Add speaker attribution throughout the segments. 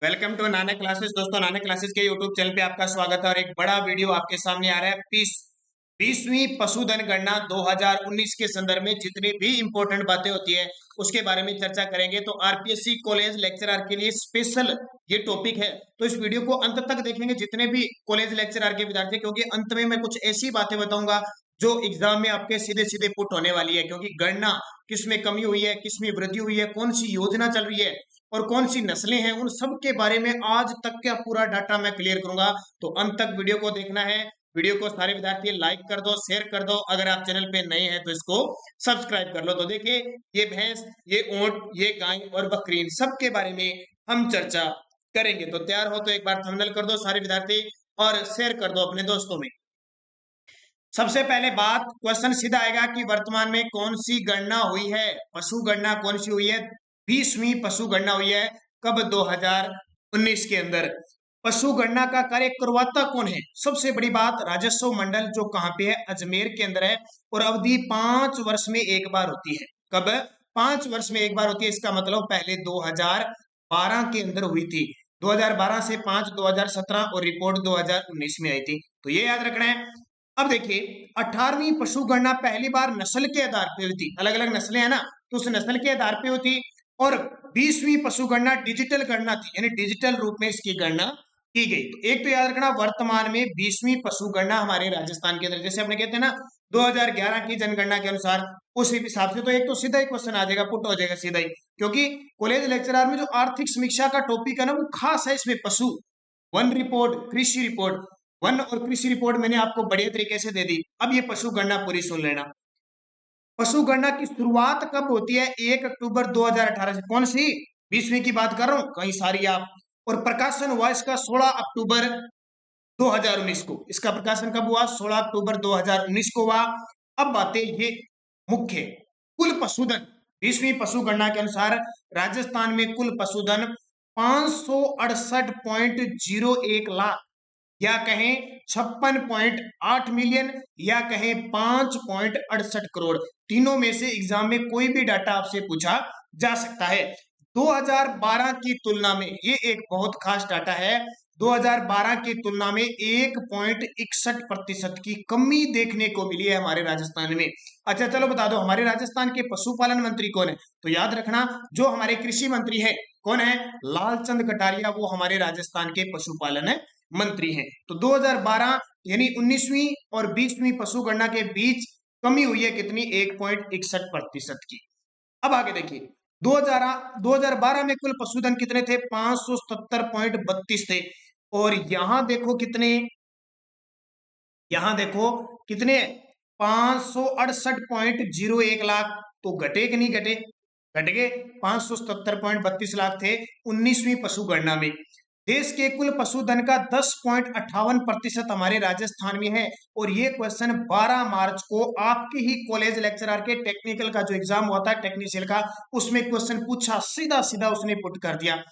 Speaker 1: Welcome to Nana classes. दोस्तों, नाना classes के YouTube channel पे आपका स्वागत है और एक बड़ा वीडियो आपके सामने आ रहा है। 20वीं पशुधन गणना 2019 के संदर्भ में जितनी भी इंपॉर्टेंट बातें होती है उसके बारे में चर्चा करेंगे। तो आरपीएससी कॉलेज लेक्चरर के लिए स्पेशल ये टॉपिक है, तो इस वीडियो को अंत तक देखेंगे जितने भी कॉलेज लेक्चरर के विद्यार्थी, क्योंकि अंत में मैं कुछ ऐसी बातें बताऊंगा जो एग्जाम में आपके सीधे सीधे पुट होने वाली है। क्योंकि गणना किस में कमी हुई है, किस में वृद्धि हुई है, कौन सी योजना चल रही है और कौन सी नस्लें हैं, उन सब के बारे में आज तक का पूरा डाटा मैं क्लियर करूंगा। तो अंत तक वीडियो को देखना है। वीडियो को सारे विद्यार्थी लाइक कर दो, शेयर कर दो। अगर आप चैनल पे नए हैं तो इसको सब्सक्राइब कर लो। तो देखिए, ये भैंस, ये ऊंट, ये गाय और बकरी, इन सब के बारे में हम चर्चा करेंगे। तो तैयार हो तो एक बार थंबनेल कर दो सारे विद्यार्थी और शेयर कर दो अपने दोस्तों में। सबसे पहले बात, क्वेश्चन सीधा आएगा कि वर्तमान में कौन सी गणना हुई है, पशु गणना कौन सी हुई है। 20वीं पशु गणना हुई है कब? 2019 के अंदर। पशु गणना का कार्य करवाता कौन है? सबसे बड़ी बात, राजस्व मंडल, जो कहां पे है? अजमेर के अंदर है। और अवधि 5 वर्ष में एक बार होती है। कब? 5 वर्ष में एक बार होती है। इसका मतलब पहले 2012 के अंदर हुई थी। 2012 से 5 2017 और रिपोर्ट 2019 में आई थी। तो ये याद रखना है। अब देखिए, 18वीं पशु गणना पहली बार नस्ल के आधार पे हुई थी। अलग अलग नस्लें हैं ना, तो उस नस्ल के आधार पे हुई थी। और 20वीं पशु गणना डिजिटल गणना थी, यानी डिजिटल रूप में इसकी गणना की गई। तो एक तो याद रखना, वर्तमान में 20वीं पशु गणना हमारे राजस्थान के अंदर, जैसे अपने कहते हैं ना 2011 की जनगणना के अनुसार, उस हिसाब से। तो एक तो सीधा ही क्वेश्चन आ जाएगा, पुट हो जाएगा सीधा ही। क्योंकि कॉलेज लेक्चरर में जो आर्थिक समीक्षा का टॉपिक है ना, वो खास है। इसमें पशु वन रिपोर्ट, कृषि रिपोर्ट, वन और कृषि रिपोर्ट मैंने आपको बढ़िया तरीके से दे दी। अब ये पशु गणना पूरी सुन लेना। पशु गणना की शुरुआत कब होती है? 1 अक्टूबर 2018 से। कौन सी? 20वीं की बात कर रहा हूं, कई सारी आप। और प्रकाशन हुआ इसका 16 अक्टूबर 2019 को। इसका प्रकाशन कब हुआ? 16 अक्टूबर 2019 को हुआ। अब बातें ये मुख्य, कुल पशुधन 20वीं पशु गणना के अनुसार राजस्थान में कुल पशुधन 568.01 लाख, या कहें 56.8 मिलियन, या कहें 5.68 करोड़। तीनों में से एग्जाम में कोई भी डाटा आपसे पूछा जा सकता है। 2012 की तुलना में ये एक बहुत खास डाटा है। 2012 की तुलना में 1.61% की कमी देखने को मिली है हमारे राजस्थान में। अच्छा चलो बता दो, हमारे राजस्थान के पशुपालन मंत्री कौन है? तो याद रखना, जो हमारे कृषि मंत्री है, कौन है? लालचंद कटारिया, वो हमारे राजस्थान के पशुपालन मंत्री हैं। तो 2012 यानी 19वीं और 20वीं पशु गणना के बीच कमी हुई है कितनी? 1.61% की। अब आगे देखिए, 2012 में कुल पशुधन कितने थे? 577.32 थे। और यहां देखो कितने, यहां देखो कितने? 568.01 लाख। तो घटे कि नहीं घटे? घट गए। 577.32 लाख थे 19वीं पशु गणना में। देश के कुल पशुधन का 10.58% हमारे राजस्थान में है। और ये क्वेश्चन 12 मार्च को आपके ही कॉलेज लेक्चरर के टेक्निकल का जो एग्जाम हुआ था, टेक्निशियल का, उसमें क्वेश्चन पूछा, सीधा सीधा उसने पुट कर दिया।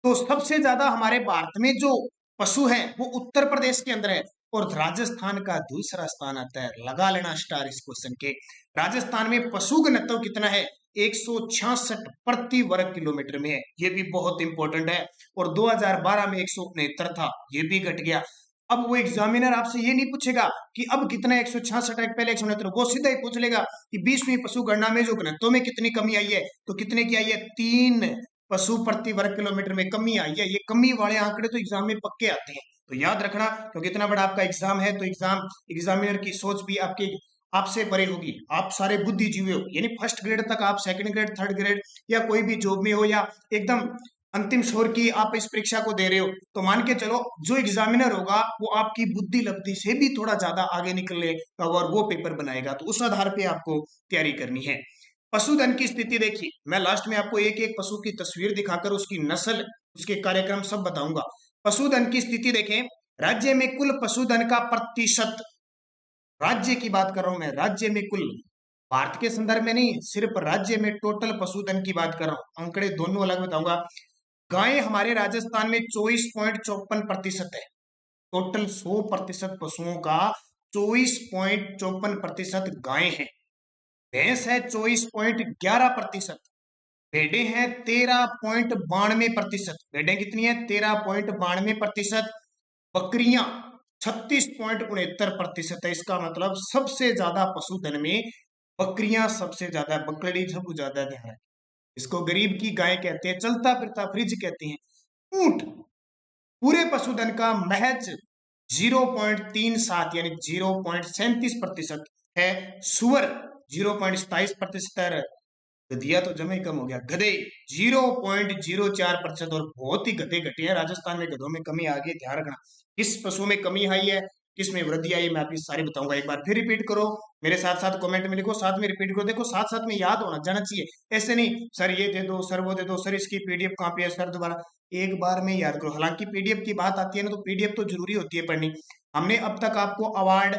Speaker 1: तो सबसे ज्यादा हमारे भारत में जो पशु है वो उत्तर प्रदेश के अंदर है। और राजस्थान का दूसरा स्थान आता है। लगा लेना स्टार इस क्वेश्चन के। राजस्थान में पशु घनत्व कितना है? 166 प्रति वर्ग किलोमीटर में है। ये भी बहुत इंपॉर्टेंट है। और 2012 में 169 था, ये भी घट गया। अब वो एग्जामिनर आपसे ये नहीं पूछेगा कि अब कितना 166 है, पहले 169, वो सीधा ही पूछ लेगा कि 20वीं पशु गणना में जो घनत्व में कितनी कमी आई है। तो कितने की आई है? 3 पशु प्रति वर्ग किलोमीटर में कमी आई है। ये कमी वाले आंकड़े तो एग्जाम में पक्के आते हैं, तो याद रखना। क्योंकि इतना बड़ा आपका एग्जाम है, तो एग्जामिनर की सोच भी आपकी आपसे परे होगी। आप सारे बुद्धिजीवी हो, यानी फर्स्ट ग्रेड तक आप, सेकंड ग्रेड, थर्ड ग्रेड, या कोई भी जॉब में हो, या एकदम अंतिम छोर की आप इस परीक्षा को दे रहे हो, तो मान के चलो जो एग्जामिनर होगा वो आपकी बुद्धि लब्धि से भी थोड़ा ज्यादा आगे निकलेगा और वो पेपर बनाएगा। तो उस आधार पे आपको तैयारी करनी है। पशुधन की स्थिति देखिए, मैं लास्ट में आपको एक एक पशु की तस्वीर दिखाकर उसकी नस्ल, उसके कार्यक्रम सब बताऊंगा। पशुधन की स्थिति देखें, राज्य में कुल पशुधन का प्रतिशत, राज्य की बात कर रहा हूं मैं, राज्य में कुल, भारत के संदर्भ में नहीं, सिर्फ राज्य में टोटल पशुधन की बात कर रहा हूं। आंकड़े दोनों अलग बताऊंगा। गायें हमारे राजस्थान में 24.54% है। टोटल 100% पशुओं का 24.54% गायें हैं। भैंस है 24.11%। भेड़ें हैं 13.92%। भेड़ें कितनी है? 13.92%। बकरियां 36.69% है। इसका मतलब सबसे ज्यादा पशुधन में बकरियां सबसे ज्यादा, बकरी सब ज्यादा ध्यान है। इसको गरीब की गाय कहते हैं, चलता फिरता फ्रिज कहते हैं। ऊंट पूरे पशुधन का महज 0.37 यानी 0.37% है। सुअर 0.27% है। गधिया तो जमा ही कम हो गया। गधे 0.04% और बहुत ही गधे घटे हैं। राजस्थान में गधों में कमी आ गई, ध्यान रखना। किस पशु में कमी आई है, किस में वृद्धि आई, मैं आपकी सारी बताऊंगा। एक बार फिर रिपीट करो मेरे साथ साथ, कमेंट में लिखो, साथ में रिपीट करो। देखो साथ साथ में याद होना जाना चाहिए, ऐसे नहीं सर ये दे दो, सर वो दे दो, सर इसकी पीडीएफ कॉपी है, सर दोबारा। एक बार में याद करो। हालांकि पीडीएफ की बात आती है ना, तो पीडीएफ तो जरूरी होती है पढ़नी। हमने अब तक आपको अवार्ड,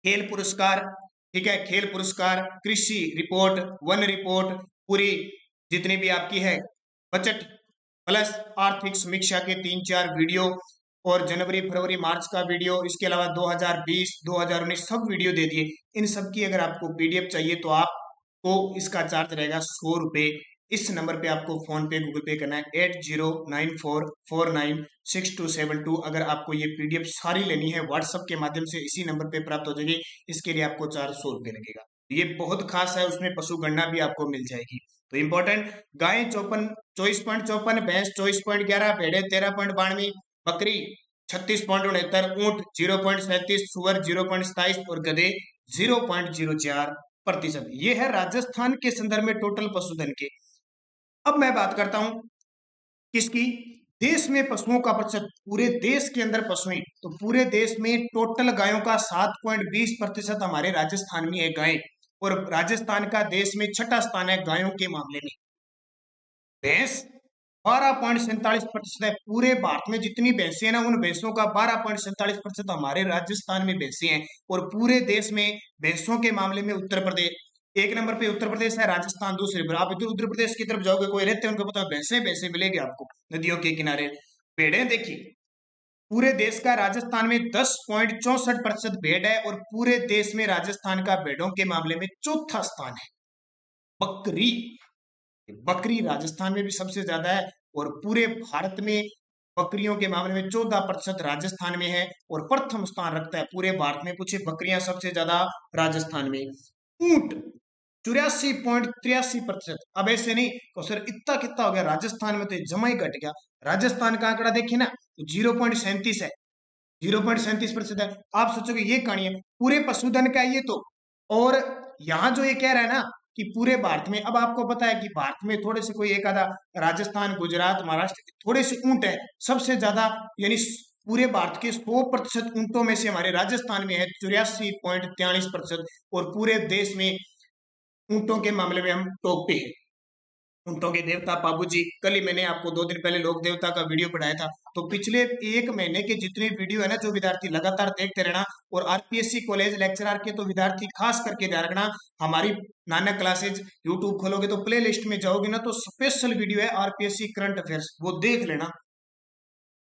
Speaker 1: खेल पुरस्कार, ठीक है, खेल पुरस्कार, कृषि रिपोर्ट, वन रिपोर्ट, पूरी जितनी भी आपकी है बजट प्लस आर्थिक समीक्षा के 3-4 वीडियो, और जनवरी फरवरी मार्च का वीडियो, इसके अलावा 2020 2019 सब वीडियो दे दिए। इन सब की अगर आपको पीडीएफ चाहिए तो आपको इसका चार्ज रहेगा 100 रुपए। इस नंबर पे आपको फोन पे गूगल पे करना है 8094496272। अगर आपको ये पीडीएफ सारी लेनी है व्हाट्सएप के माध्यम से इसी नंबर पे प्राप्त हो जाएगी। इसके लिए आपको 400 रुपये लगेगा। ये बहुत खास है, उसमें पशु गणना भी आपको मिल जाएगी। तो इंपॉर्टेंट, गाय 24.54, भैंस 24.11, भेड़े 13.92, बकरी 36.69, ऊंट 0.37, सुअर 0.27 और गधे 0.04%। ये है राजस्थान के संदर्भ में टोटल पशुधन के। अब मैं बात करता हूं किसकी, देश में पशुओं का प्रतिशत। पूरे देश के अंदर पशुएं, तो पूरे देश में टोटल गायों का 7.20% हमारे राजस्थान में है गाय। और राजस्थान का देश में छठा स्थान है गायों के मामले में। भैंस 12.47% है। पूरे भारत में जितनी भैंसें हैं ना, उन भैंसों का 12.47% हमारे राजस्थान में भैंसें हैं। और पूरे देश में भैंसों के मामले में उत्तर प्रदेश एक नंबर पे, उत्तर प्रदेश है, राजस्थान दूसरे पर। आप इधर उत्तर प्रदेश की तरफ जाओगे, कोई रहते हैं उनको पता है, भैंसे भैंसे मिलेगी आपको नदियों के किनारे। भेड़ें देखिए, पूरे देश का राजस्थान में 10.64% भेड़ है। और पूरे देश में राजस्थान का भेड़ों के मामले में चौथा स्थान है। बकरी, बकरी राजस्थान में भी सबसे ज्यादा है। और पूरे भारत में बकरियों के मामले में 14% राजस्थान में है। और प्रथम स्थान रखता है पूरे भारत में, पूछे बकरियां सबसे ज्यादा राजस्थान में। ऊंट 84.83%। अब ऐसे नहीं तो सर इतना कितना हो गया, राजस्थान में तो जमा ही घट गया। राजस्थान का आंकड़ा देखिए ना, तो 0.37 है, 0.37% है। आप सोचोगे ये कहानी है, पूरे पशुधन का ये तो। और यहाँ जो ये कह रहा है ना कि पूरे भारत में, अब आपको पता है कि भारत में थोड़े से कोई एक आधा, राजस्थान गुजरात महाराष्ट्र थोड़े से ऊंट है सबसे ज्यादा, यानी पूरे भारत के 100% ऊंटों में से हमारे राजस्थान में है 84.43%। और पूरे देश में ऊंटों के मामले में हम टॉप पे हैं। ऊंटों के देवता बाबूजी, कल ही मैंने आपको 2 दिन पहले लोक देवता का वीडियो पढ़ाया था। तो पिछले 1 महीने के जितने वीडियो है ना, जो विद्यार्थी लगातार देखते रहना। और आरपीएससी कॉलेज लेक्चरर के तो विद्यार्थी खास करके ध्यान रखना, हमारी नानक क्लासेज यूट्यूब खोलोगे तो प्ले लिस्ट में जाओगे ना, तो स्पेशल वीडियो है आरपीएससी करंट अफेयर्स, वो देख लेना।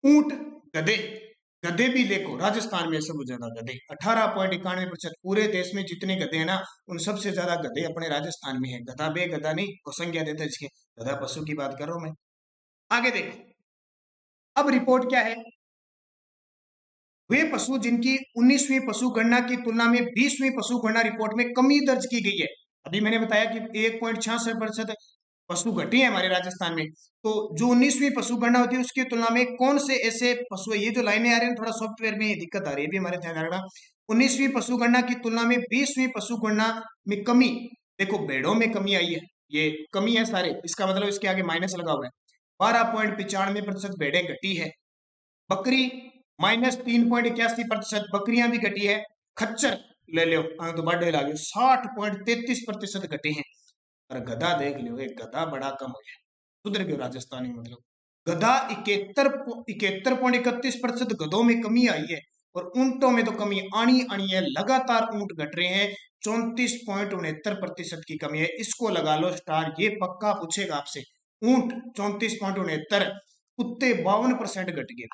Speaker 1: ऊंट, गधे, गधे भी देखो राजस्थान में सबसे ज्यादा गधे 18.91%। पूरे देश में जितने गधे हैं ना, उन सबसे ज्यादा गधे अपने राजस्थान में है। गधा बे गधा नहीं, को संज्ञा देता है इसके, गधा पशु की बात कर रहा हूं मैं। आगे देखो, अब रिपोर्ट क्या है। वे पशु जिनकी 19वीं पशु गणना की तुलना में 20वीं पशु गणना रिपोर्ट में कमी दर्ज की गई है। अभी मैंने बताया कि 1.66% पशु घटी है हमारे राजस्थान में। तो जो 19वीं पशु गणना होती है उसकी तुलना में कौन से ऐसे पशु है, ये जो लाइनें आ रही है थोड़ा सॉफ्टवेयर में दिक्कत आ रही है, भी हमारे ध्यान रखना। 19वीं पशु गणना की तुलना में 20वीं पशु गणना में कमी, देखो भेड़ों में कमी आई है, ये कमी है सारे, इसका मतलब इसके आगे माइनस लगा हुआ है। 12.95% भेड़ें घटी है। बकरी -3.81%, बकरियां भी घटी है। खच्चर ले लो, तो बर्थडे ला 60.33% घटे हैं। और गधा देख लो, एक गधा बड़ा कम हो गया, सुधर गयो राजस्थानी मतलब। गधा 71.31% गधों में कमी आई है। और ऊंटों में तो कमी आनी आनी है, लगातार ऊंट घट रहे हैं। 34.69% की कमी है। इसको लगा लो स्टार, ये पक्का पूछेगा आपसे। ऊंट 34.69, कुत्ते 52% घट गए।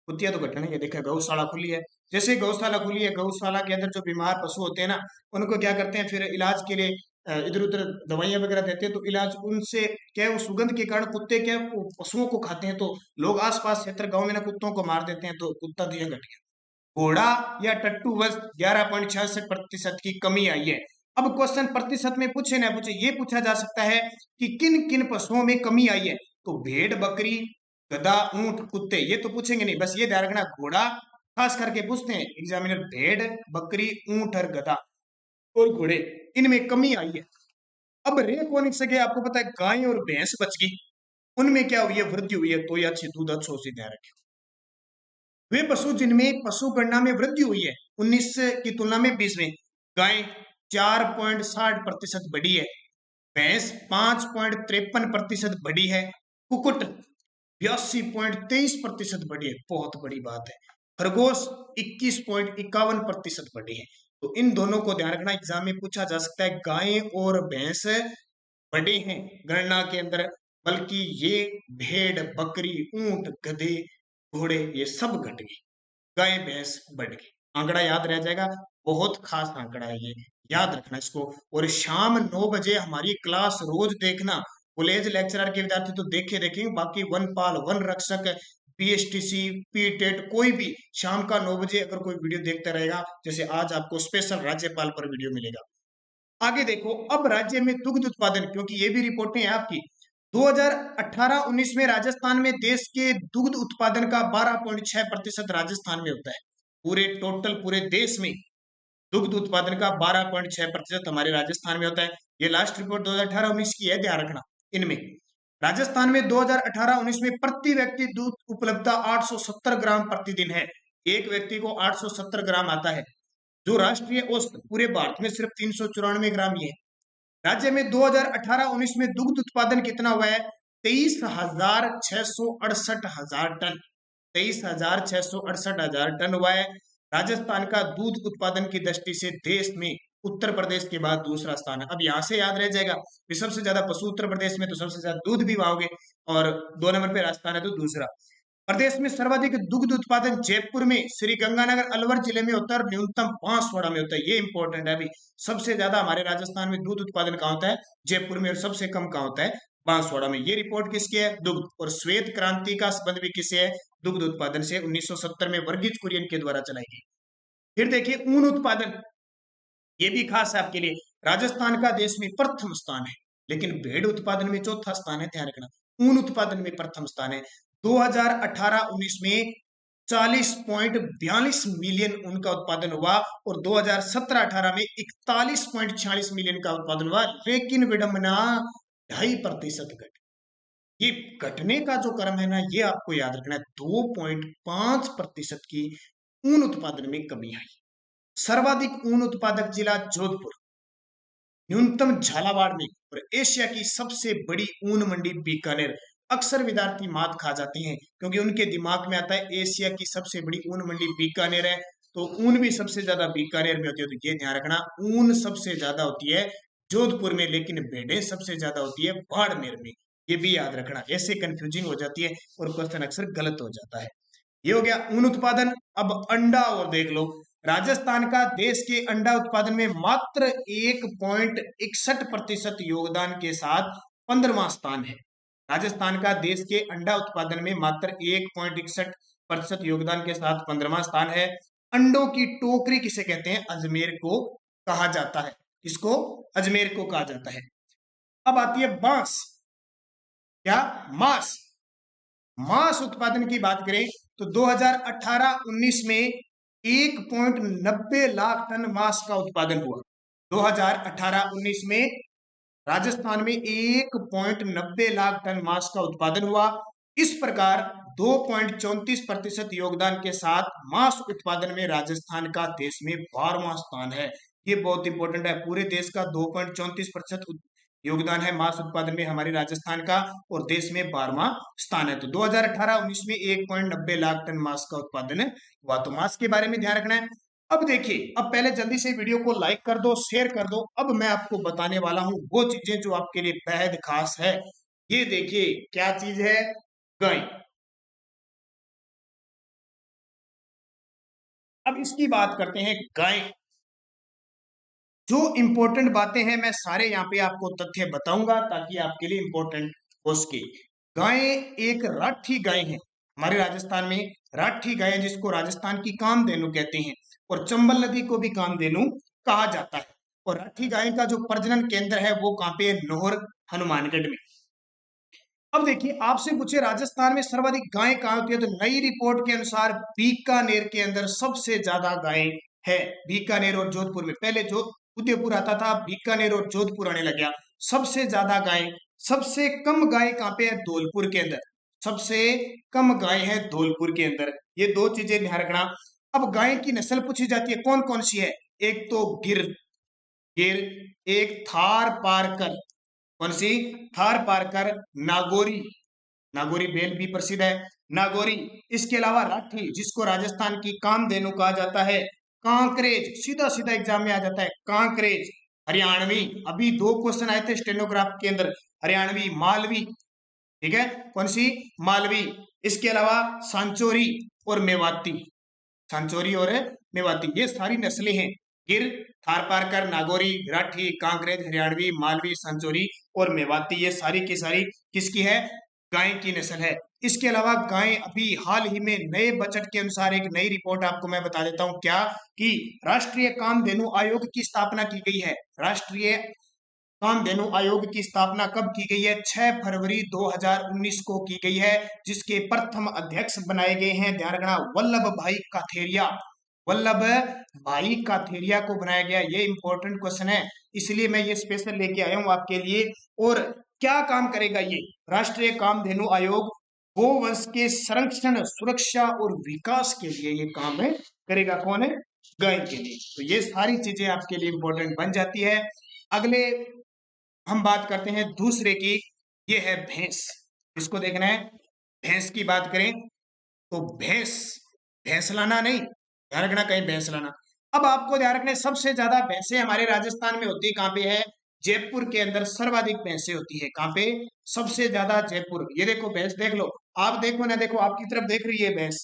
Speaker 1: कुतिया तो घटना ही है। देखा गौशाला खुली है, जैसे गौशाला खुली है, गौशाला के अंदर जो बीमार पशु होते हैं ना, उनको क्या करते हैं फिर इलाज के लिए इधर उधर दवाइयां वगैरह देते हैं, तो इलाज उनसे क्या है, वो सुगंध के कारण कुत्ते क्या है, वो पशुओं को खाते हैं, तो लोग आसपास क्षेत्र गांव में ना कुत्तों को मार देते हैं, तो कुत्ता तो यहाँ घट गया। घोड़ा या टट्टू वज 11.66% की कमी आई है। अब क्वेश्चन प्रतिशत में पूछे ना पूछे, ये पूछा जा सकता है कि किन किन पशुओं में कमी आई है, तो भेड़ बकरी गधा ऊंट कुत्ते, ये तो पूछेंगे नहीं, बस ये ध्यान रखना घोड़ा खास करके पूछते हैं एग्जामिनर, भेड़ बकरी ऊंट और गधा और घोड़े, इनमें कमी आई है। अब रे कौन से गए, आपको पता है गाय और भैंस बच गई, उनमें क्या हुई है, वृद्धि हुई है, तो ये अच्छी दूध अच्छो से ध्यान रखें। वे पशु जिनमें पशु गणना में वृद्धि हुई है 19 की तुलना में 20 में, गाय 4.60% बढ़ी है, भैंस 5.53% बढ़ी है, कुकुट 82.23% बढ़ी है, बहुत बड़ी बात है, खरगोश 21.51% बढ़ी है। तो इन दोनों को ध्यान रखना, एग्जाम में पूछा जा सकता है, गाय और भैंस बढ़े हैं गणना के अंदर, बल्कि ये भेड़ बकरी ऊंट गधे घोड़े ये सब घट गए, गाय भैंस बढ़ गई। आंकड़ा याद रह जाएगा, बहुत खास आंकड़ा है ये, याद रखना इसको। और शाम 9 बजे हमारी क्लास रोज देखना, कॉलेज लेक्चरर के विद्यार्थी तो देखे देखेंगे, बाकी वन पाल वन रक्षक पीएसटीसी पीटेट कोई भी शाम का 9 बजे अगर कोई वीडियो देखता रहेगा, जैसे आज आपको स्पेशल राज्यपाल पर वीडियो मिलेगा। आगे देखो, अब राज्य में दुग्ध उत्पादन, क्योंकि ये भी रिपोर्टें हैं आपकी, 2018-19 में राजस्थान में देश के दुग्ध उत्पादन का 12.6% राजस्थान में होता है, पूरे टोटल पूरे देश में दुग्ध उत्पादन का 12.6% हमारे राजस्थान में होता है। ये लास्ट रिपोर्ट 2018-19 की है, ध्यान रखना। इनमें राजस्थान में 2018-19 में प्रति व्यक्ति दूध उपलब्धता 870 ग्राम प्रतिदिन है, एक व्यक्ति को 870 ग्राम आता है, जो राष्ट्रीय औसत पूरे भारत में सिर्फ 394 ग्राम ही है। राज्य में 2018-19 में दुग्ध उत्पादन कितना हुआ है, 23,668,000 टन, 23,668,000 टन हुआ है। राजस्थान का दूध उत्पादन की दृष्टि से देश में उत्तर प्रदेश के बाद दूसरा स्थान है। अब यहां से याद रह जाएगा कि सबसे ज्यादा पशु उत्तर प्रदेश में, तो सबसे ज्यादा दूध भी वहां होंगे, और 2 नंबर पे राजस्थान है तो दूसरा। प्रदेश में सर्वाधिक दुग्ध उत्पादन जयपुर में, श्री गंगानगर अलवर जिले में होता है, और न्यूनतम बांसवाड़ा में होता है, ये इंपॉर्टेंट है अभी। सबसे ज्यादा हमारे राजस्थान में दूध उत्पादन कहाँ होता है, जयपुर में, और सबसे कम कहाँ होता है, बांसवाड़ा में। ये रिपोर्ट किसकी है, दुग्ध। और श्वेत क्रांति का संबंध भी किससे है, दुग्ध उत्पादन से, 1970 में वर्गीज कुरियन के द्वारा चलाई गई। फिर देखिए ऊन उत्पादन, ये भी खास है आपके लिए, राजस्थान का देश में प्रथम स्थान है, लेकिन भेड़ उत्पादन में चौथा स्थान है, ध्यान रखना। ऊन उत्पादन में प्रथम स्थान है। 2018-19 में 40.42 मिलियन ऊन का उत्पादन हुआ, और 2017-18 में 41.46 मिलियन का उत्पादन हुआ, लेकिन विडंबना 2.5% घट। ये घटने का जो क्रम है ना, ये आपको याद रखना है, 2.5% की ऊन उत्पादन में कमी आई। सर्वाधिक ऊन उत्पादक जिला जोधपुर, न्यूनतम झालावाड़ में, और एशिया की सबसे बड़ी ऊन मंडी बीकानेर। अक्सर विद्यार्थी मात खा जाते हैं, क्योंकि उनके दिमाग में आता है एशिया की सबसे बड़ी ऊन मंडी बीकानेर है, तो ऊन भी सबसे ज्यादा बीकानेर में होती है, तो ये ध्यान रखना, ऊन सबसे ज्यादा होती है जोधपुर में, लेकिन भेड़ें सबसे ज्यादा होती है बाड़मेर में, ये भी याद रखना, ऐसे कंफ्यूजिंग हो जाती है और क्वेश्चन अक्सर गलत हो जाता है। ये हो गया ऊन उत्पादन। अब अंडा और देख लो, राजस्थान का देश के अंडा उत्पादन में मात्र 1.61% योगदान के साथ 15वां स्थान है। राजस्थान का देश के अंडा उत्पादन में मात्र 1.61% योगदान के साथ 15वां स्थान है। अंडों की टोकरी किसे कहते हैं, अजमेर को कहा जाता है, किसको, अजमेर को कहा जाता है। अब आती है बांस, क्या, मांस। मांस उत्पादन की बात करें तो 2018-19 में 1.90 लाख टन मांस का उत्पादन हुआ। 2018-19 में राजस्थान में 1.90 लाख टन मांस का उत्पादन हुआ। इस प्रकार 2.34% योगदान के साथ मांस उत्पादन में राजस्थान का देश में 12वां स्थान है। ये बहुत इंपॉर्टेंट है, पूरे देश का 2.34% योगदान है मांस उत्पादन में हमारे राजस्थान का, और देश में 12वां स्थान है। तो 2018-19 में 1.90 लाख टन मांस का उत्पादन हुआ, तो मांस के बारे में ध्यान रखना है। अब देखिए, अब पहले जल्दी से वीडियो को लाइक कर दो, शेयर कर दो। अब मैं आपको बताने वाला हूं वो चीजें जो आपके लिए बेहद खास है। ये देखिए क्या चीज है, गाय। अब इसकी बात करते हैं, गाय जो इंपॉर्टेंट बातें हैं मैं सारे यहाँ पे आपको तथ्य बताऊंगा ताकि आपके लिए इंपॉर्टेंट हो सके। गाय एक राठी गाय है हमारे राजस्थान में। राठी गाय जिसको राजस्थान की कामधेनु कहते हैं और चंबल नदी को भी कामधेनु कहा जाता है। और राठी गाय का जो प्रजनन केंद्र है वो कहाँ पे है? नोहर हनुमानगढ़ में। अब देखिए आपसे पूछे राजस्थान में सर्वाधिक गाय कहाँ होती है, तो नई रिपोर्ट के अनुसार बीकानेर के अंदर सबसे ज्यादा गाय है। बीकानेर और जोधपुर में, पहले जो उदयपुर आता था बीकानेर और जोधपुर आने लग गया। सबसे ज्यादा गाय, सबसे कम गाय कहाँ पे है? धौलपुर के अंदर। सबसे कम गाय है धौलपुर के अंदर। ये दो चीजें ध्यान रखना। अब गाय की नस्ल पूछी जाती है कौन कौन सी है? एक तो गिर, गिर, एक थार पारकर, कौन सी? थार पारकर, नागौरी, नागौरी बेल भी प्रसिद्ध है, नागौरी। इसके अलावा राठी जिसको राजस्थान की कामधेनु कहा जाता है, कांकरेज, सीधा सीधा एग्जाम में आ जाता है कांकरेज, हरियाणवी। अभी दो क्वेश्चन आए थे स्टेनोग्राफ के अंदर, हरियाणवी, मालवी, ठीक है, कौन सी? मालवी। इसके अलावा सांचोरी और मेवाती, सांचोरी और मेवाती, ये सारी नस्लें हैं। गिर, थारपारकर, नागौरी, राठी, कांकरेज, हरियाणवी, मालवी, सांचोरी और मेवाती, ये सारी की सारी किसकी है? गाय की नस्ल है। इसके अलावा गाय अभी हाल ही में नए बजट के अनुसार एक नई रिपोर्ट आपको मैं बता देता हूं क्या, कि राष्ट्रीय कामधेनु आयोग की स्थापना की गई है। राष्ट्रीय कामधेनु आयोग की स्थापना कब की गई है? 6 फरवरी 2019 को की गई है, जिसके प्रथम अध्यक्ष बनाए गए हैं, ध्यान रखना, वल्लभ भाई काथेरिया। वल्लभ भाई काथेरिया को बनाया गया। ये इंपॉर्टेंट क्वेश्चन है, इसलिए मैं ये स्पेशल लेके आया हूं आपके लिए। और क्या काम करेगा ये राष्ट्रीय कामधेनु आयोग? गोवंश के संरक्षण, सुरक्षा और विकास के लिए ये काम है करेगा। कौन है? गाय के लिए। तो ये सारी चीजें आपके लिए इंपॉर्टेंट बन जाती है। अगले हम बात करते हैं दूसरे की, ये है भैंस। इसको देखना है, भैंस की बात करें तो भैंस, भैंस लाना नहीं, ध्यान रखना कहीं भैंस लाना। अब आपको ध्यान रखना है सबसे ज्यादा भैंसें हमारे राजस्थान में होती है कहाँ पे है? जयपुर के अंदर सर्वाधिक भैंसें होती है। कहाँ पे? सबसे ज्यादा जयपुर। ये देखो भैंस देख लो, आप देखो ना, देखो आपकी तरफ देख रही है भैंस,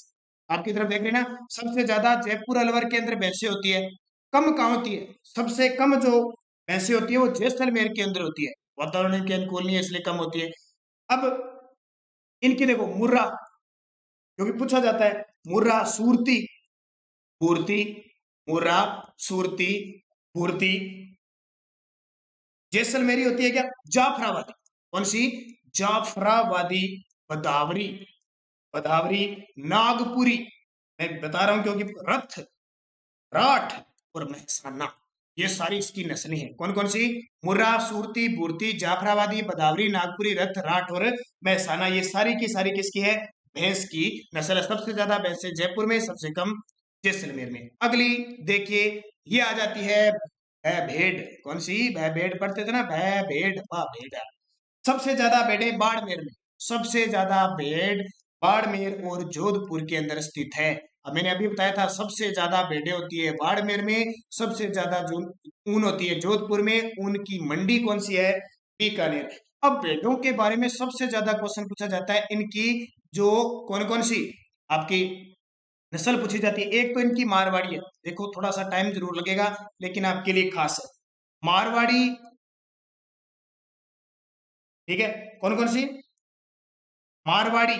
Speaker 1: आपकी तरफ देख रही है ना। सबसे ज्यादा जयपुर अलवर के अंदर भैंसें होती है। कम कहाँ होती है? सबसे कम जो भैंसें होती है वो जैसलमेर के अंदर होती है, वातावरण के अनुकूल नहीं है इसलिए कम होती है। अब इनकी देखो मुर्रा, क्योंकि पूछा जाता है, मुर्रा, सूरती, पूर्ति, मुर्रा, सूरती, पूर्ति। जैसलमेरी होती है क्या? जाफराबादी। कौन सी? जाफराबादी, बदावरी, बदावरी, नागपुरी। मैं बता रहा हूं क्योंकि रथ, राठ और महसाना, ये सारी इसकी नस्लें हैं। कौन कौन सी? मुर्रा, सूरती, बुरती, जाफराबादी, बदावरी, नागपुरी, रथ, राठ और महसाना, ये सारी की सारी किसकी है? भैंस की नस्ल है। सबसे ज्यादा भैंसें जयपुर में, सबसे कम जैसलमेर में। अगली देखिए, ये आ जाती है भै भेड़। कौन सी? भै भेड़ पढ़ते थे ना, भै भेड़, वाह भेड़। सबसे ज्यादा भेड़ें बाड़मेर में, सबसे ज्यादा भेड़ बाड़मेर और जोधपुर के अंदर स्थित है। अब मैंने अभी बताया था सबसे ज्यादा भेड़ें होती है बाड़मेर में, सबसे ज्यादा जो ऊन होती है जोधपुर में। ऊन की मंडी कौन सी है? बीकानेर। अब भेड़ों के बारे में सबसे ज्यादा क्वेश्चन पूछा जाता है, इनकी जो कौन कौन सी आपकी नस्ल पूछी जाती है। एक तो इनकी मारवाड़ी है, देखो थोड़ा सा टाइम जरूर लगेगा लेकिन आपके लिए खास है। मारवाड़ी, ठीक है, कौन कौन सी? मारवाड़ी।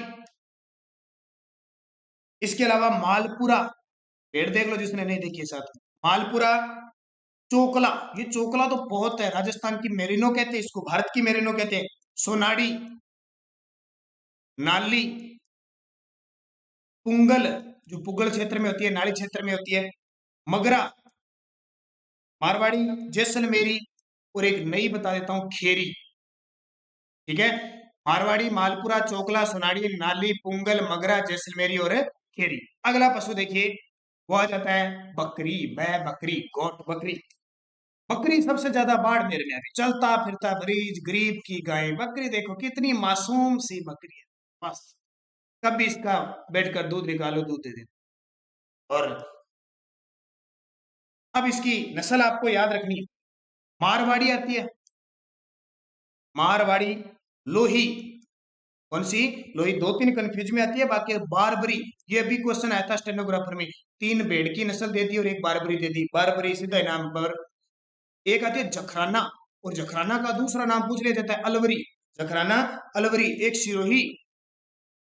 Speaker 1: इसके अलावा मालपुरा, पेड़ देख लो जिसने नहीं देखी है साथ में। मालपुरा, चोकला, ये चोकला तो बहुत है, राजस्थान की मेरिनो कहते हैं इसको, भारत की मेरिनो कहते हैं। सोनाड़ी, नाली, पुंगल, जो पुगल क्षेत्र में होती है, नाली क्षेत्र में होती है। मगरा, मारवाड़ी, जैसलमेरी और एक नई बता देता हूं, खेरी, ठीक है। मारवाड़ी, मालपुरा, चोकला, सोनाड़ी, नाली, पुंगल, मगरा, जैसलमेरी और खेरी। अगला पशु देखिए, वो आ जाता है बकरी, बै बकरी, गोट बकरी। बकरी सबसे ज्यादा बाड़मेर में आती, चलता फिरता ब्रीज, गरीब की गाय बकरी। देखो कितनी मासूम सी बकरी है, बस कभी इसका बैठ कर दूध निकालो, दूध दे दे। और अब इसकी नस्ल आपको याद रखनी है। मारवाड़ी आती है, मारवाड़ी, लोही, कौन सी? लोही। दो तीन कंफ्यूज में आती है, बाकी बारबरी, ये भी क्वेश्चन आया था स्टेनोग्राफर में। तीन भेड़ की नस्ल दे दी और एक बारबरी दे दी, बारबरी सीधा इनाम पर एक आती है जखराना, और जखराना का दूसरा नाम पूछ लिया जाता है अलवरी। जखराना, अलवरी। एक सिरोही,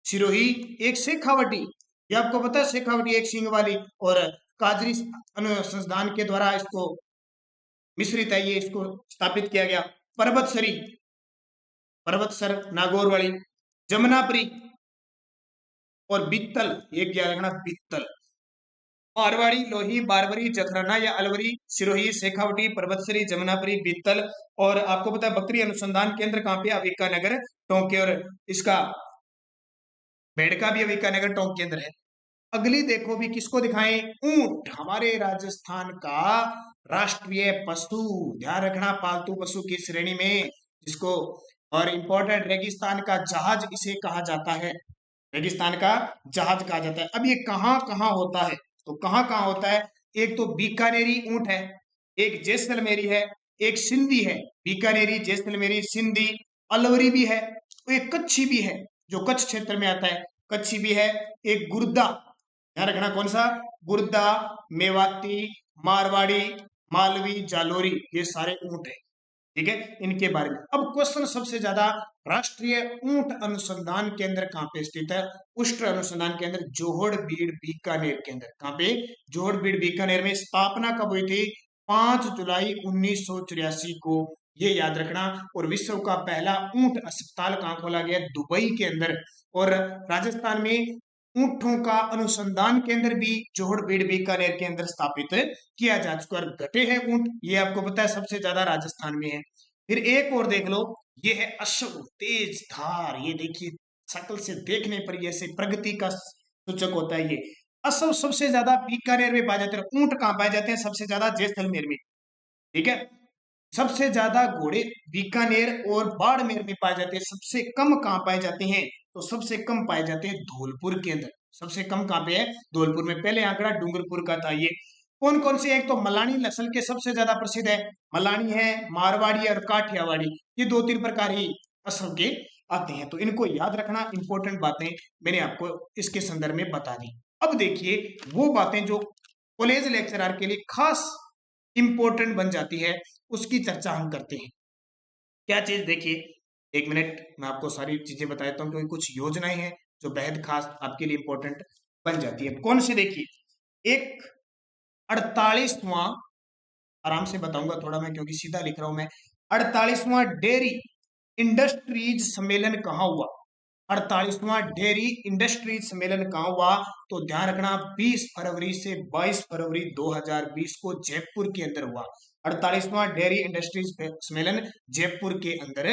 Speaker 1: सिरोही। एक शेखावटी, ये आपको पता है शेखावटी एक सींग वाली। और काजरी अनुसंधान के द्वारा इसको मिश्रित है, ये इसको स्थापित किया गया। पर्वतसरी, पर्वतसर नागौर वाली। जमुनापरी और बीतल, ये क्या रखना, बीतल। मारवाड़ी, लोही, बारवरी, जखराना या अलवरी, सिरोही, शेखावटी, पर्वतसरी, जमुनापरी, बीतल। और आपको पता है बकरी अनुसंधान केंद्र कहाँ पे, बीकानेर, टोंक। और इसका भेड़ का भी बीकानेर टोंक केंद्र है। अगली देखो भी, किसको दिखाएं, ऊंट, हमारे राजस्थान का राष्ट्रीय पशु। ध्यान रखना, पालतू पशु की श्रेणी में जिसको, और इंपॉर्टेंट, रेगिस्तान का जहाज इसे कहा जाता है, रेगिस्तान का जहाज कहा जाता है। अब ये कहाँ कहाँ होता है, तो कहाँ कहाँ होता है, एक तो बीकानेरी ऊंट है, एक जैसलमेरी है, एक सिंधी है। बीकानेरी, जैसलमेरी, सिंधी, अलवरी भी है, तो एक कच्छी भी है जो कच्छ क्षेत्र में आता है, कच्छी भी है। एक गुर्दा, ध्यान रखना कौन सा, गुर्दा, मेवाती, मारवाड़ी, मालवी, जालोरी, ये सारे ऊंट है। ठीक है, इनके बारे में अब क्वेश्चन सबसे ज्यादा, राष्ट्रीय ऊंट अनुसंधान केंद्र कहाँ पे स्थित है, उष्ट्र अनुसंधान केंद्र जोहड़बीड़ बीकानेर के अंदर। कहाँ पे, जोहड़बीड़ बीकानेर में। स्थापना कब हुई थी, 5 जुलाई 1984 को, ये याद रखना। और विश्व का पहला ऊंट अस्पताल कहाँ खोला गया, दुबई के अंदर। और राजस्थान में ऊंटों का अनुसंधान केंद्र भी जोहड़बीड़ बीकानेर के अंदर स्थापित किया जा चुका है। घटे हैं ऊंट, ये आपको पता है सबसे ज्यादा राजस्थान में है। फिर एक और देख लो, ये है अश्व तेज धार। ये देखिए, शक्ल से देखने पर ये से प्रगति का सूचक होता है ये। अश्व सबसे ज्यादा बीकानेर में पाए जाते हैं। ऊंट कहाँ पाए जाते हैं, सबसे ज्यादा जैसलमेर में। ठीक है, सबसे ज्यादा घोड़े बीकानेर और बाड़मेर में पाए जाते हैं। सबसे कम कहाँ पाए जाते हैं, तो सबसे कम पाए जाते हैं धौलपुर के अंदर। सबसे कम कहाँ पे है, धौलपुर में। पहले आंकड़ा डूंगरपुर का था ये। कौन कौन से, एक तो मलानी नस्ल के सबसे ज्यादा प्रसिद्ध है, मलानी है, मारवाड़ी और काठियावाड़ी, ये 2-3 प्रकार ही असल के आते हैं। तो इनको याद रखना, इंपॉर्टेंट बातें मैंने आपको इसके संदर्भ में बता दी। अब देखिए वो बातें जो कॉलेज लेक्चरर के लिए खास इंपॉर्टेंट बन जाती है, उसकी चर्चा हम करते हैं। क्या चीज, देखिए 1 मिनट मैं आपको सारी चीजें बता देता हूँ, क्योंकि कुछ योजनाएं हैं जो बेहद खास आपके लिए इंपॉर्टेंट बन जाती है। कौन सी, देखिए एक 48वां, आराम से बताऊंगा थोड़ा मैं क्योंकि सीधा लिख रहा हूं मैं। 48वां डेयरी इंडस्ट्रीज सम्मेलन कहाँ हुआ, 48वां डेयरी इंडस्ट्रीज सम्मेलन कहाँ हुआ, तो ध्यान रखना 20 फरवरी से 22 फरवरी 2020 को जयपुर के अंदर हुआ। 48वां डेयरी इंडस्ट्रीज सम्मेलन जयपुर के अंदर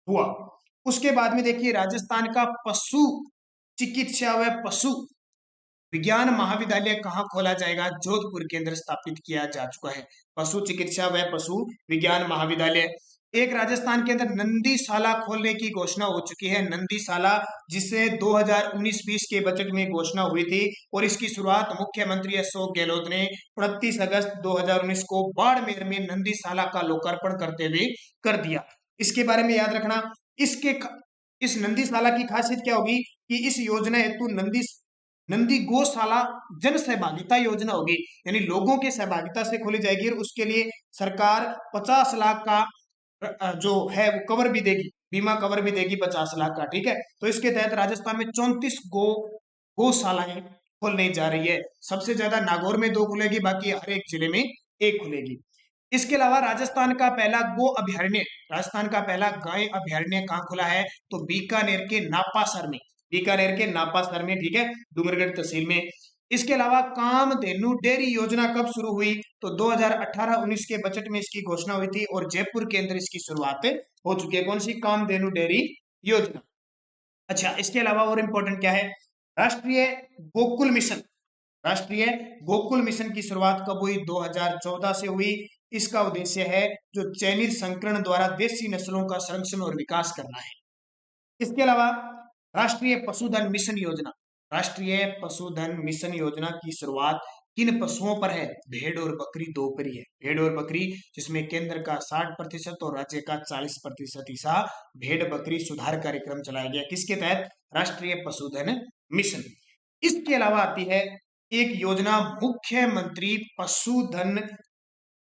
Speaker 1: हुआ। उसके बाद में देखिए, राजस्थान का पशु चिकित्सा व पशु विज्ञान महाविद्यालय कहाँ खोला जाएगा, जोधपुर के अंदर स्थापित किया जा चुका है। पशु चिकित्सा व पशु विज्ञान महाविद्यालय। एक राजस्थान के अंदर नंदीशाला खोलने की घोषणा हो चुकी है, नंदीशाला, जिसे 2019-20 के बजट में घोषणा हुई थी। और इसकी शुरुआत मुख्यमंत्री अशोक गहलोत ने 29 अगस्त 2019 को बाड़मेर में नंदीशाला का लोकार्पण करते हुए कर दिया। इसके बारे में याद रखना। इसके इस नंदीशाला की खासियत क्या होगी, कि इस योजना हेतु नंदी गौशाला जन सहभागिता योजना होगी, यानी लोगों के सहभागिता से खोली जाएगी। और उसके लिए सरकार 50 लाख का जो है वो कवर भी देगी, बीमा कवर भी देगी 50 लाख का। ठीक है, तो इसके तहत राजस्थान में 34 गौशालाएं खोलने जा रही है। सबसे ज्यादा नागौर में 2 खुलेगी, बाकी हर एक जिले में 1 खुलेगी। इसके अलावा राजस्थान का पहला गो अभ्यारण्य, राजस्थान का पहला गाय अभ्यारण्य कहाँ खुला है, तो बीकानेर के नापासर में, बीकानेर के नापासर में। ठीक है, डूंगरगढ़ तहसील में। इसके अलावा कामधेनु डेयरी योजना कब शुरू हुई, तो 2018-19 के बजट में इसकी घोषणा हुई थी और जयपुर के अंदर इसकी शुरुआत हो चुकी है। कौन सी, कामधेनु डेयरी योजना। अच्छा, इसके अलावा और इंपॉर्टेंट क्या है, राष्ट्रीय गोकुल मिशन, राष्ट्रीय गोकुल मिशन की शुरुआत कब हुई, 2014 से हुई। इसका उद्देश्य है जो चयनित संकरण द्वारा देशी नस्लों का संरक्षण और विकास करना है। इसके अलावा राष्ट्रीय पशुधन मिशन योजना, राष्ट्रीय पशुधन मिशन योजना की शुरुआत किन पशुओं पर है, भेड़ और बकरी, 2 पर ही है, भेड़ और बकरी, जिसमें केंद्र का 60% और राज्य का 40% हिस्सा भेड़ बकरी सुधार कार्यक्रम चलाया गया। किसके तहत, राष्ट्रीय पशुधन मिशन। इसके अलावा आती है एक योजना, मुख्यमंत्री पशुधन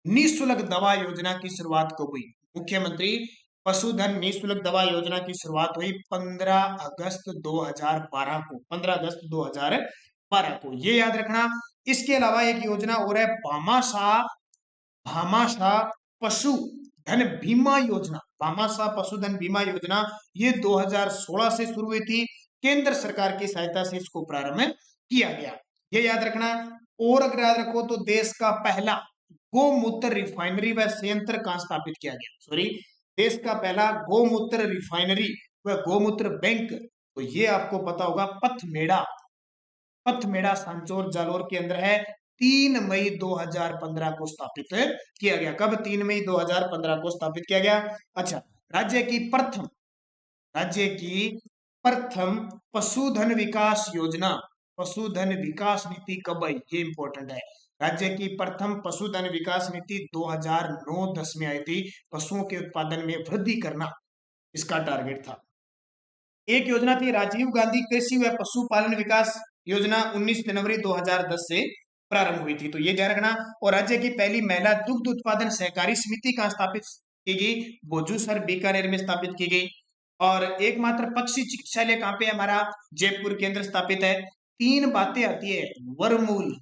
Speaker 1: निःशुल्क दवा योजना की शुरुआत कब हुई? मुख्यमंत्री पशुधन निःशुल्क दवा योजना की शुरुआत हुई 15 अगस्त 2012 को। 15 अगस्त 2012 को, ये याद रखना। इसके अलावा एक योजना और है, भामाशाह पशु धन बीमा योजना। भामाशाह पशुधन बीमा योजना, ये 2016 से शुरू हुई थी। केंद्र सरकार की सहायता से इसको प्रारंभ किया गया, ये याद रखना। और अगर याद रखो तो देश का पहला गोमूत्र रिफाइनरी व संयंत्र कहां स्थापित किया गया? सॉरी, देश का पहला गोमूत्र रिफाइनरी व गोमूत्र बैंक, तो ये आपको पता होगा पथमेड़ा सांचौर जालोर के अंदर है। 3 मई 2015 को स्थापित किया गया। कब? 3 मई 2015 को स्थापित किया गया। अच्छा, राज्य की प्रथम पशुधन विकास नीति कब आई? ये इंपॉर्टेंट है। राज्य की प्रथम पशुधन विकास नीति 2009-10 में आई थी। पशुओं के उत्पादन में वृद्धि करना इसका टारगेट था। एक योजना थी राजीव गांधी कृषि व पशुपालन विकास योजना, 19 जनवरी 2010 से प्रारंभ हुई थी, तो ये ध्यान रखना। और राज्य की पहली महिला दुग्ध उत्पादन सहकारी समिति कहां स्थापित की गई? बोजूसर बीकानेर में स्थापित की गई। और एकमात्र पक्षी चिकित्सालय कहां पे? हमारा जयपुर के अंदर स्थापित है। 3 बातें आती है, वर्मूल,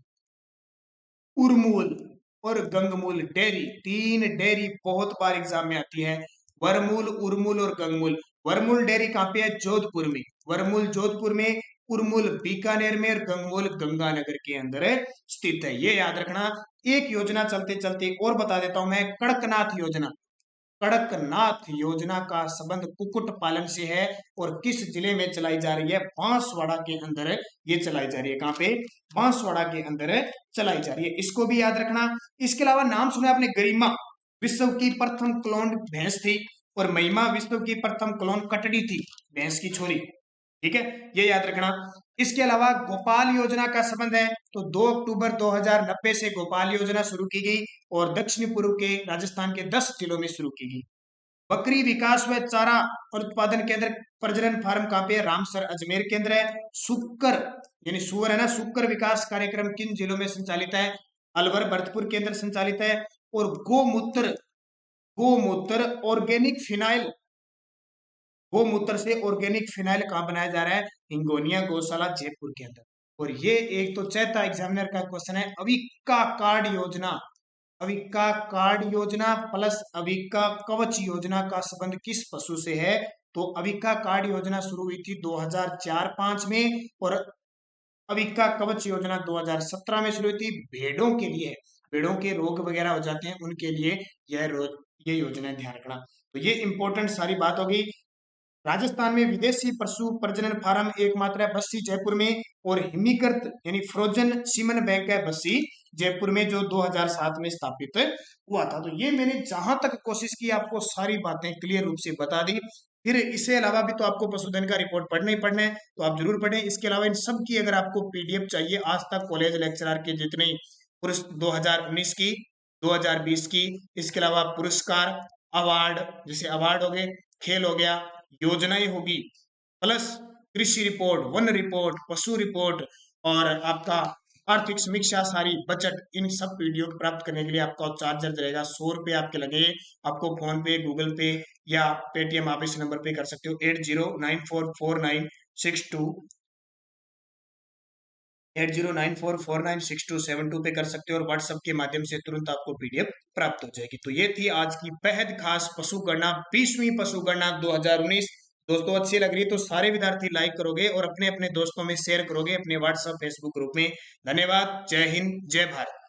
Speaker 1: उर्मूल और गंगमूल डेयरी। 3 डेयरी बहुत बार एग्जाम में आती है, वर्मूल, उर्मूल और गंगमूल। वर्मूल डेयरी कहां पे है? जोधपुर में। वर्मूल जोधपुर में, उर्मूल बीकानेर में और गंगमूल गंगानगर के अंदर स्थित है, ये याद रखना। एक योजना चलते चलते और बता देता हूं मैं, कड़कनाथ योजना। कड़कनाथ योजना का संबंध कुक्कुट पालन से है और किस जिले में चलाई जा रही है? बांसवाड़ा के अंदर ये चलाई जा रही है। कहां पे? बांसवाड़ा के अंदर चलाई जा रही है, इसको भी याद रखना। इसके अलावा नाम सुना आपने, गरिमा विश्व की प्रथम क्लोन भैंस थी और महिमा विश्व की प्रथम क्लोन कटड़ी थी, भैंस की छोरी, ठीक है, ये याद रखना। इसके अलावा गोपाल योजना का संबंध है, तो 2 अक्टूबर 2090 से गोपाल योजना शुरू की गई और दक्षिण पूर्व के राजस्थान के 10 जिलों में शुरू की गई। बकरी विकास व चारा और उत्पादन केंद्र प्रजनन फार्म कहां पे है? रामसर अजमेर केंद्र है। सुक्कर यानी सुअर है ना, सुक्कर विकास कार्यक्रम किन जिलों में संचालित है? अलवर भरतपुर केंद्र संचालित है। और गोमूत्र ऑर्गेनिक फिनाइल, गोमूत्र से ऑर्गेनिक फिनाइल कहां बनाया जा रहा है? हिंगोनिया गौशाला जयपुर के अंदर। और ये एक तो चौथा एग्जामिनर का क्वेश्चन है, अविका कार्ड योजना प्लस अविका कवच योजना का संबंध किस पशु से है? तो अविका कार्ड योजना शुरू हुई थी 2004-5 में और अविका कवच योजना 2017 में शुरू हुई थी। भेड़ों के लिए, भेड़ों के रोग वगैरह हो जाते हैं उनके लिए ये योजना ध्यान रखना। तो ये इंपॉर्टेंट सारी बात होगी। राजस्थान में विदेशी पशु प्रजनन फार्म एकमात्र है बस्सी जयपुर में, और हिमीकृत यानी फ्रोजन सीमन बैंक है बस्सी जयपुर में, जो 2007 में स्थापित हुआ था। तो ये मैंने जहां तक कोशिश की आपको सारी बातें क्लियर रूप से बता दी। फिर इससे अलावा भी तो आपको पशुधन का रिपोर्ट पढ़ना ही पढ़ना है, तो आप जरूर पढ़ें। इसके अलावा इन सब की अगर आपको पीडीएफ चाहिए, आज तक कॉलेज लेक्चरर के जितने 2019 की, 2020 की, इसके अलावा पुरस्कार, अवार्ड, जैसे अवार्ड हो गए, खेल हो गया, योजनाएं होगी, प्लस कृषि रिपोर्ट, वन रिपोर्ट, पशु रिपोर्ट और आपका आर्थिक समीक्षा, सारी बजट, इन सब पीडीएफ प्राप्त करने के लिए आपका चार्जर रहेगा 100 रुपए आपके लगेंगे। आपको फोन पे, गूगल पे या पेटीएम आप इस नंबर पे कर सकते हो, 8094496272 पे कर सकते हो और व्हाट्सएप के माध्यम से तुरंत आपको पीडीएफ प्राप्त हो जाएगी। तो ये थी आज की बेहद खास पशु गणना, 20वीं पशु गणना 2019। दोस्तों अच्छी लग रही है तो सारे विद्यार्थी लाइक करोगे और अपने अपने दोस्तों में शेयर करोगे अपने व्हाट्सएप फेसबुक ग्रुप में। धन्यवाद। जय हिंद, जय भारत।